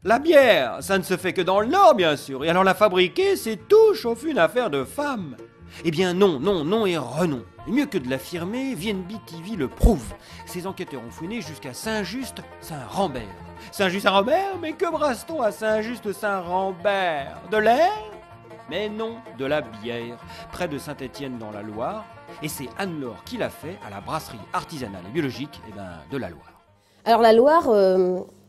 La bière, ça ne se fait que dans le Nord, bien sûr, et alors la fabriquer, c'est tout sauf une affaire de femme. Eh bien non, non, non et renon. Et mieux que de l'affirmer, VNB TV le prouve. Ces enquêteurs ont fouiné jusqu'à Saint-Just-Saint-Rambert. Saint-Just-Saint-Rambert? Mais que brasse-t-on à Saint-Just-Saint-Rambert? De l'air? Mais non, de la bière, près de Saint-Étienne dans la Loire. Et c'est Anne-Laure qui l'a fait à la brasserie artisanale et biologique de la Loire. Alors la Loire,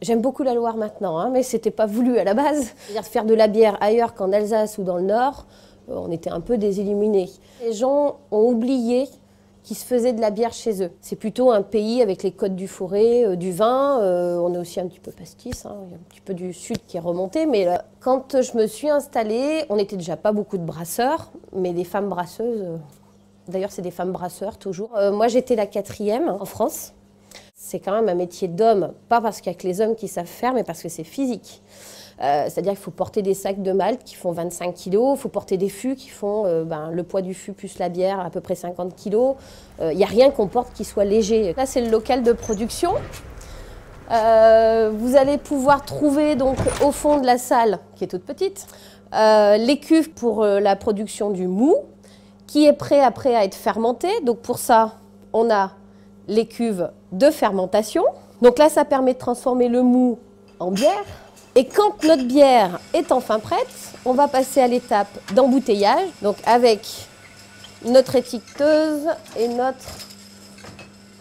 j'aime beaucoup la Loire maintenant, hein, mais c'était pas voulu à la base. C'est-à-dire faire de la bière ailleurs qu'en Alsace ou dans le Nord, on était un peu désilluminés. Les gens ont oublié qu'ils se faisaient de la bière chez eux. C'est plutôt un pays avec les côtes du Forêt, du vin, on est aussi un petit peu pastis, hein, il y a un petit peu du sud qui est remonté, mais quand je me suis installée, on n'était déjà pas beaucoup de brasseurs, mais des femmes brasseuses, d'ailleurs c'est des femmes brasseurs toujours. Moi j'étais la 4e en France. C'est quand même un métier d'homme, pas parce qu'il n'y a que les hommes qui savent faire, mais parce que c'est physique. C'est-à-dire qu'il faut porter des sacs de malt qui font 25 kg, il faut porter des fûts qui font le poids du fût plus la bière, à peu près 50 kg. Il n'y a rien qu'on porte qui soit léger. Là, c'est le local de production. Vous allez pouvoir trouver donc, au fond de la salle, qui est toute petite, les cuves pour la production du mou, qui est prêt après à être fermenté. Donc pour ça, on a les cuves de fermentation. Donc là, ça permet de transformer le mou en bière. Et quand notre bière est enfin prête, on va passer à l'étape d'embouteillage. Donc avec notre étiqueteuse et notre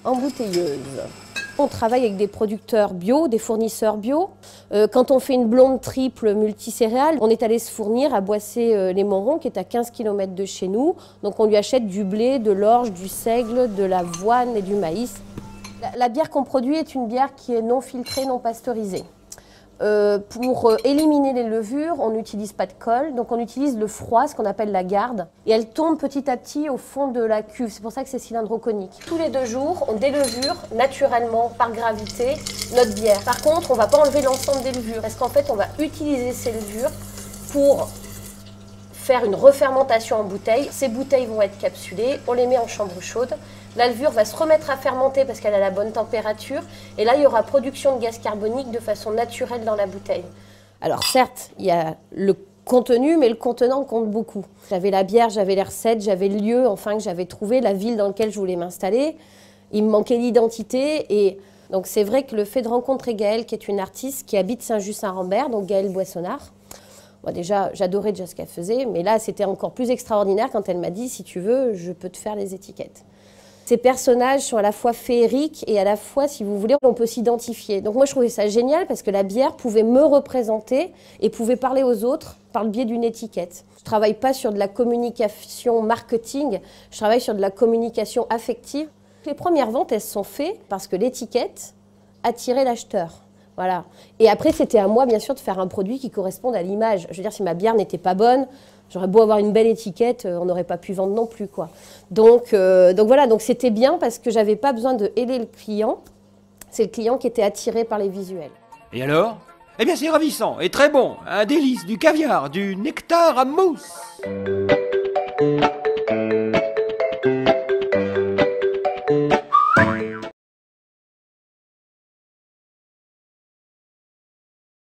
embouteilleuse. On travaille avec des producteurs bio, des fournisseurs bio. Quand on fait une blonde triple multicéréales, on est allé se fournir à Boissé-les-Montrons, qui est à 15 km de chez nous. Donc on lui achète du blé, de l'orge, du seigle, de l'avoine et du maïs. La bière qu'on produit est une bière qui est non filtrée, non pasteurisée. Pour éliminer les levures, on n'utilise pas de colle, donc on utilise le froid, ce qu'on appelle la garde, et elle tombe petit à petit au fond de la cuve. C'est pour ça que c'est cylindro-conique. Tous les 2 jours, on délevure naturellement, par gravité, notre bière. Par contre, on ne va pas enlever l'ensemble des levures, parce qu'en fait, on va utiliser ces levures pour faire une refermentation en bouteille. Ces bouteilles vont être capsulées, on les met en chambre chaude. La levure va se remettre à fermenter parce qu'elle a la bonne température. Et là, il y aura production de gaz carbonique de façon naturelle dans la bouteille. Alors certes, il y a le contenu, mais le contenant compte beaucoup. J'avais la bière, j'avais les recettes, j'avais le lieu enfin que j'avais trouvé, la ville dans laquelle je voulais m'installer. Il me manquait l'identité. Et donc c'est vrai que le fait de rencontrer Gaëlle, qui est une artiste qui habite Saint-Just-Saint-Rambert, donc Gaëlle Boissonnard. Moi déjà, j'adorais déjà ce qu'elle faisait, mais là, c'était encore plus extraordinaire quand elle m'a dit « si tu veux, je peux te faire les étiquettes ». Ces personnages sont à la fois féeriques et à la fois, si vous voulez, on peut s'identifier. Donc moi, je trouvais ça génial parce que la bière pouvait me représenter et pouvait parler aux autres par le biais d'une étiquette. Je ne travaille pas sur de la communication marketing, je travaille sur de la communication affective. Les premières ventes, elles se sont faites parce que l'étiquette attirait l'acheteur. Voilà. Et après, c'était à moi, bien sûr, de faire un produit qui corresponde à l'image. Je veux dire, si ma bière n'était pas bonne, j'aurais beau avoir une belle étiquette, on n'aurait pas pu vendre non plus, quoi. Donc voilà, donc c'était bien parce que j'avais pas besoin de aider le client. C'est le client qui était attiré par les visuels. Et alors? Eh bien, c'est ravissant et très bon. Un délice, du caviar, du nectar à mousse.